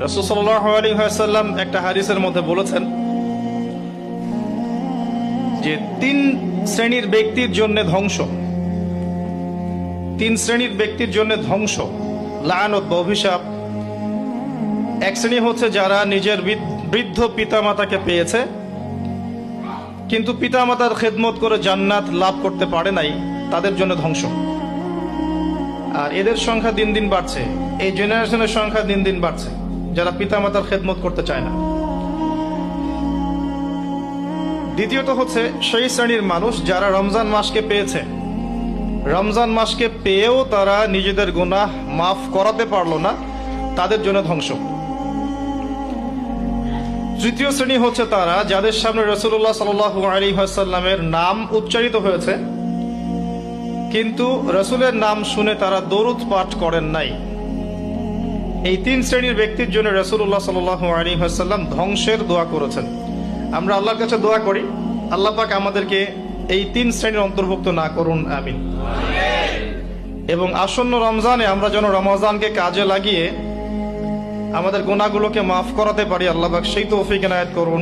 রাসূল সাল্লাল্লাহু আলাইহি ওয়াসাল্লাম একটা হাদিসের মধ্যে বলেছেন যে তিন শ্রেণীর ব্যক্তির জন্য ধ্বংস, তিন শ্রেণীর ব্যক্তির জন্য ধ্বংস, লাআনত বা অভিশাপ। এক শ্রেণী হচ্ছে যারা নিজের বৃদ্ধ পিতামাতাকে পেয়েছে কিন্তু পিতামাতার খেদমত করে জান্নাত লাভ করতে পারে নাই, তাদের জন্য ধ্বংস। আর এদের সংখ্যা দিন দিন বাড়ছে, এই জেনারেশনের সংখ্যা দিন দিন বাড়ছে যারা পিতামাতার খেদমত করতে চায় না। দ্বিতীয়ত হচ্ছে সেই শ্রেণীর মানুষ যারা রমজান মাসকে পেয়েছে, রমজান মাসকে পেয়েও তারা নিজেদের গুনাহ মাফ করাতে পারলো না, তাদের জন্য ধ্বংস। তৃতীয় শ্রেণী হচ্ছে তারা যাদের সামনে রাসূলুল্লাহ সাল্লাল্লাহু আলাইহি ওয়াসাল্লামের নাম উচ্চারিত হয়েছে কিন্তু রাসূলের নাম শুনে তারা দরুদ পাঠ করেন নাই। এই তিন শ্রেণীর ব্যক্তির জন্য রাসূলুল্লাহ সাল্লাল্লাহু আলাইহি ওয়াসাল্লাম ধ্বংসের দোয়া করেছেন। আমরা আল্লাহর কাছে দোয়া করি, আল্লাহ পাক আমাদেরকে এই তিন শ্রেণীর অন্তর্ভুক্ত না করুন, আমিন। এবং আসন্ন রমজানে আমরা যেন রমজানকে কাজে লাগিয়ে আমাদের গুনাহগুলোকে মাফ করাতে পারি, আল্লাহ পাক সেই তৌফিক এনায়েত করুন।